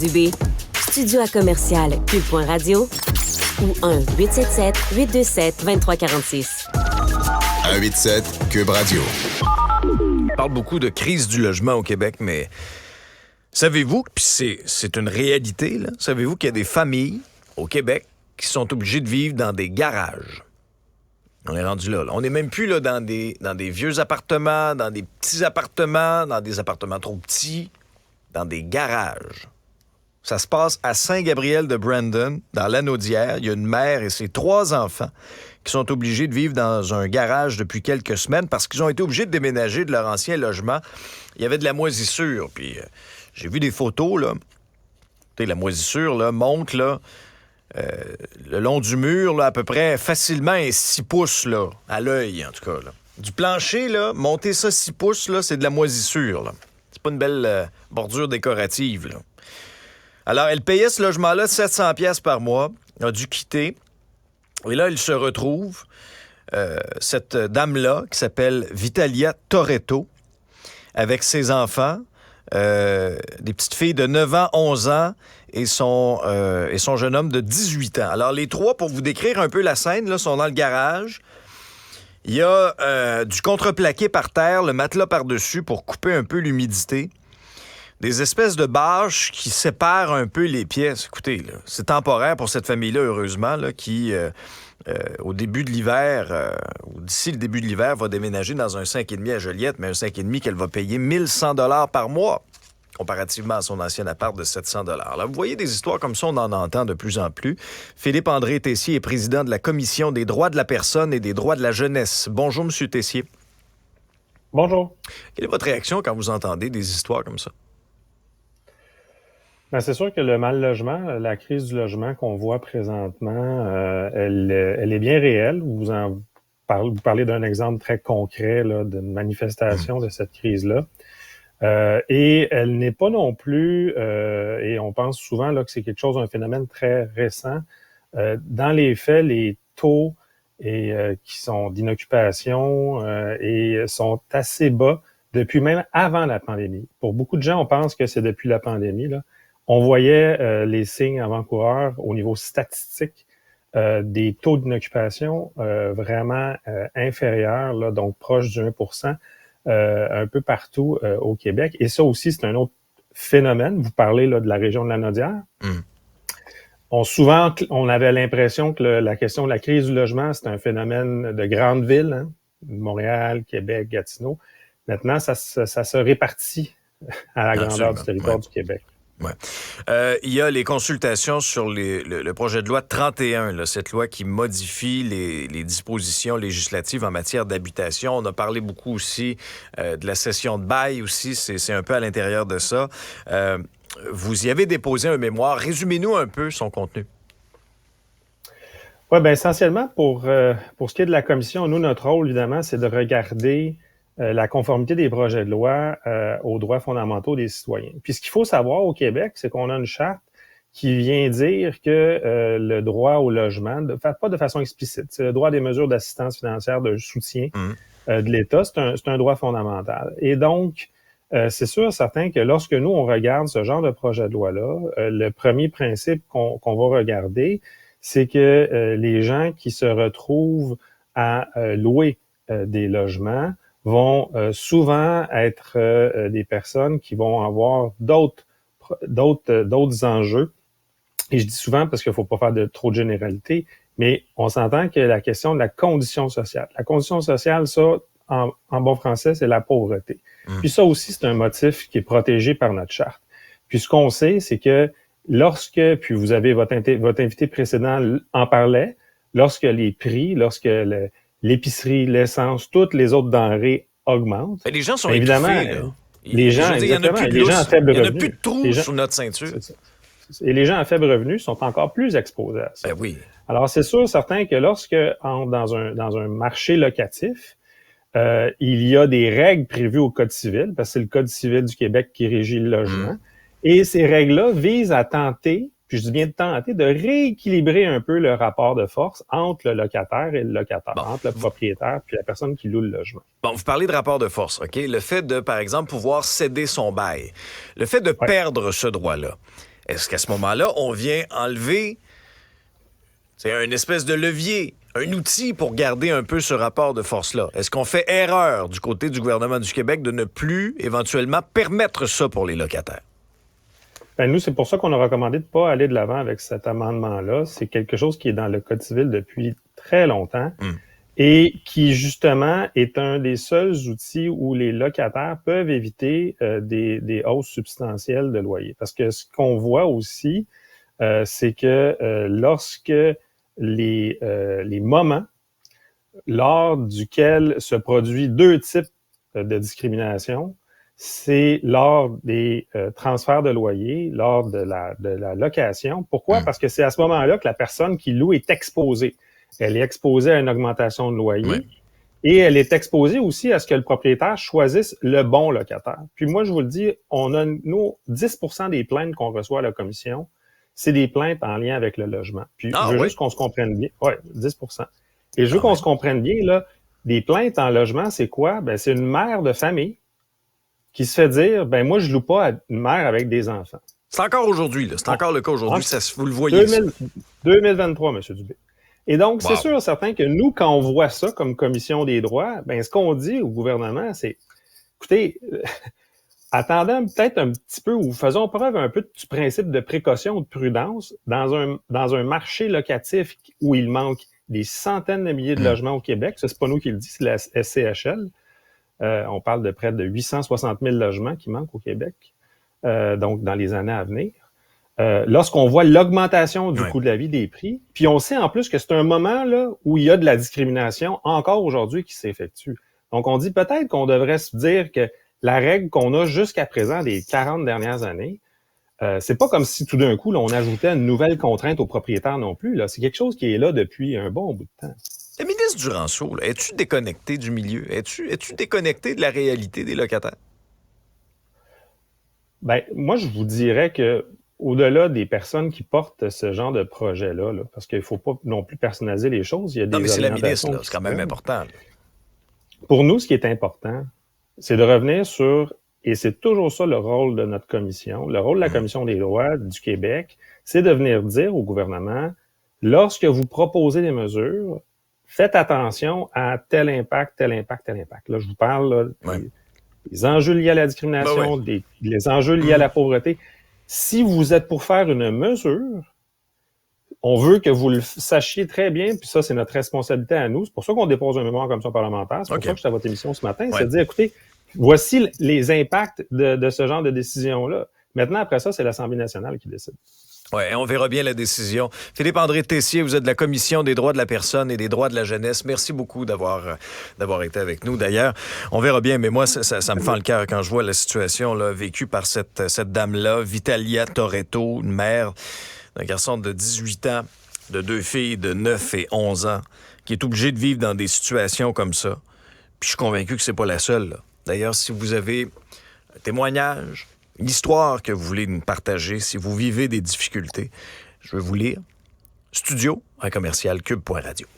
Dubé, studio à commercial cube.radio ou 1-877-827-2346. 187 Cube Radio. On parle beaucoup de crise du logement au Québec, mais savez-vous, puis c'est une réalité, là, savez-vous qu'il y a des familles au Québec qui sont obligées de vivre dans des garages? On est rendu là. On n'est même plus là, dans des vieux appartements, dans des petits appartements, dans des appartements trop petits, dans des garages. Ça se passe à Saint-Gabriel-de-Brandon, dans l'Anaudière. Il y a une mère et ses 3 enfants qui sont obligés de vivre dans un garage depuis quelques semaines parce qu'ils ont été obligés de déménager de leur ancien logement. Il y avait de la moisissure. Puis j'ai vu des photos, là. Tu sais, la moisissure, là, monte, là, le long du mur, là, à peu près facilement 6 pouces, là, à l'œil, en tout cas, là. Du plancher, là, monter ça 6 pouces, là, c'est de la moisissure, là. C'est pas une belle bordure décorative, là. Alors, elle payait ce logement-là 700$ par mois, a dû quitter. Et là, il se retrouve, cette dame-là, qui s'appelle Vitalia Toretto, avec ses enfants, des petites filles de 9 ans, 11 ans, et son jeune homme de 18 ans. Alors, les 3, pour vous décrire un peu la scène, là, sont dans le garage. Il y a du contreplaqué par terre, le matelas par-dessus pour couper un peu l'humidité. Des espèces de bâches qui séparent un peu les pièces. Écoutez, là, c'est temporaire pour cette famille-là, heureusement, là, qui, au début de l'hiver, ou d'ici le début de l'hiver, va déménager dans un 5,5 à Joliette, mais un 5,5 qu'elle va payer 1100$ par mois, comparativement à son ancien appart de 700$. Là, vous voyez des histoires comme ça, on en entend de plus en plus. Philippe-André Tessier est président de la Commission des droits de la personne et des droits de la jeunesse. Bonjour, M. Tessier. Bonjour. Quelle est votre réaction quand vous entendez des histoires comme ça? Ben, c'est sûr que le mal-logement, la crise du logement qu'on voit présentement, elle est bien réelle. Vous parlez d'un exemple très concret là, d'une manifestation de cette crise-là. Et elle n'est pas non plus, et on pense souvent là, que c'est quelque chose, un phénomène très récent. Dans les faits, les taux qui sont d'inoccupation et sont assez bas depuis même avant la pandémie. Pour beaucoup de gens, on pense que c'est depuis la pandémie, là. On voyait les signes avant-coureurs au niveau statistique des taux d'inoccupation vraiment inférieurs, là, donc proches du 1%, un peu partout au Québec. Et ça aussi, c'est un autre phénomène. Vous parlez là, de la région de l'Anaudière. Souvent, on avait l'impression que la question de la crise du logement, c'est un phénomène de grandes villes, hein, Montréal, Québec, Gatineau. Maintenant, ça se répartit à la grandeur du territoire du Québec. Ouais. Il y a les consultations sur le projet de loi 31, là, cette loi qui modifie les dispositions législatives en matière d'habitation. On a parlé beaucoup aussi de la cession de bail aussi, c'est un peu à l'intérieur de ça. Vous y avez déposé un mémoire. Résumez-nous un peu son contenu. Oui, bien essentiellement, pour ce qui est de la commission, nous, notre rôle, évidemment, c'est de regarder la conformité des projets de loi aux droits fondamentaux des citoyens. Puis ce qu'il faut savoir au Québec, c'est qu'on a une charte qui vient dire que le droit au logement, pas de façon explicite, c'est le droit des mesures d'assistance financière, de soutien de l'État, c'est un droit fondamental. Et donc, c'est sûr, certain que lorsque nous, on regarde ce genre de projet de loi-là, le premier principe qu'on va regarder, c'est que les gens qui se retrouvent à louer des logements vont souvent être des personnes qui vont avoir d'autres enjeux. Et je dis souvent parce qu'il ne faut pas faire de trop de généralité, mais on s'entend que la question de la condition sociale. La condition sociale, ça, en bon français, c'est la pauvreté. Puis ça aussi, c'est un motif qui est protégé par notre charte. Puis ce qu'on sait, c'est que puis vous avez votre invité précédent en parlait, lorsque les prix, lorsque l'épicerie, l'essence, toutes les autres denrées augmentent. Mais les gens sont évidemment, étouffés, là. Les gens, il y en a plus de les gens à faible revenu. Il n'y en a plus de trous sous notre ceinture. Et les gens à faible revenu sont encore plus exposés à ça. Ben oui. Alors, c'est sûr, certain que lorsque dans un marché locatif, il y a des règles prévues au Code civil, parce que c'est le Code civil du Québec qui régit le logement. Et ces règles-là visent à tenter, puis je dis bien de tenter, de rééquilibrer un peu le rapport de force entre le locataire et le locataire, entre le propriétaire puis la personne qui loue le logement. Bon, vous parlez de rapport de force, OK? Le fait de, par exemple, pouvoir céder son bail, le fait de perdre ce droit-là, est-ce qu'à ce moment-là, on vient enlever une espèce de levier, un outil pour garder un peu ce rapport de force-là? Est-ce qu'on fait erreur du côté du gouvernement du Québec de ne plus éventuellement permettre ça pour les locataires? Ben, nous, c'est pour ça qu'on a recommandé de ne pas aller de l'avant avec cet amendement-là. C'est quelque chose qui est dans le Code civil depuis très longtemps et qui, justement, est un des seuls outils où les locataires peuvent éviter des hausses substantielles de loyer. Parce que ce qu'on voit aussi, c'est que lorsque les moments lors duquel se produit deux types de discrimination, c'est lors des transferts de loyer, lors de la location. Pourquoi? Parce que c'est à ce moment-là que la personne qui loue est exposée. Elle est exposée à une augmentation de loyer et elle est exposée aussi à ce que le propriétaire choisisse le bon locataire. Puis moi, je vous le dis, on a, nous, 10% des plaintes qu'on reçoit à la commission, c'est des plaintes en lien avec le logement. Puis je veux juste qu'on se comprenne bien. Oui, 10%. Et je veux qu'on se comprenne bien, là, des plaintes en logement, c'est quoi? Ben, c'est une mère de famille qui se fait dire, ben moi, je loue pas à une mère avec des enfants. C'est encore aujourd'hui, là. C'est encore le cas aujourd'hui. Vous le voyez. 2023, M. Dubé. Et donc, c'est sûr, certain que nous, quand on voit ça comme commission des droits, ben ce qu'on dit au gouvernement, c'est, écoutez, attendons peut-être un petit peu ou faisons preuve un peu du principe de précaution, de prudence dans un marché locatif où il manque des centaines de milliers de logements au Québec. Ça, c'est pas nous qui le dit, c'est la SCHL. On parle de près de 860 000 logements qui manquent au Québec, donc dans les années à venir. Lorsqu'on voit l'augmentation du coût de la vie, des prix, puis on sait en plus que c'est un moment là où il y a de la discrimination encore aujourd'hui qui s'effectue. Donc on dit peut-être qu'on devrait se dire que la règle qu'on a jusqu'à présent des 40 dernières années, c'est pas comme si tout d'un coup là, on ajoutait une nouvelle contrainte aux propriétaires non plus. Là, c'est quelque chose qui est là depuis un bon bout de temps. Le ministre Duranceau, là, es-tu déconnecté du milieu? Es-tu déconnecté de la réalité des locataires? Ben, moi, je vous dirais que au-delà des personnes qui portent ce genre de projet-là, là, parce qu'il ne faut pas non plus personnaliser les choses, il y a des non, mais c'est la ministre, là, c'est quand même important. Là. Pour nous, ce qui est important, c'est de revenir sur, et c'est toujours ça le rôle de notre commission, le rôle de la Commission des droits du Québec, c'est de venir dire au gouvernement, lorsque vous proposez des mesures, faites attention à tel impact, tel impact, tel impact. Là, je vous parle là, des enjeux liés à la discrimination, les enjeux liés à la pauvreté. Si vous êtes pour faire une mesure, on veut que vous le sachiez très bien, puis ça, c'est notre responsabilité à nous. C'est pour ça qu'on dépose un mémoire en commission parlementaire. C'est pour ça que j'étais à votre émission ce matin. C'est de dire, écoutez, voici les impacts de ce genre de décision-là. Maintenant, après ça, c'est l'Assemblée nationale qui décide. Oui, on verra bien la décision. Philippe-André Tessier, vous êtes de la Commission des droits de la personne et des droits de la jeunesse. Merci beaucoup d'avoir été avec nous. D'ailleurs, on verra bien, mais moi, ça me fend le cœur quand je vois la situation là, vécue par cette dame-là, Vitalia Toretto, une mère d'un garçon de 18 ans, de 2 filles de 9 et 11 ans, qui est obligée de vivre dans des situations comme ça. Puis je suis convaincu que c'est pas la seule. Là. D'ailleurs, si vous avez un témoignage, l'histoire que vous voulez nous partager, si vous vivez des difficultés, je veux vous lire studio@cube.radio.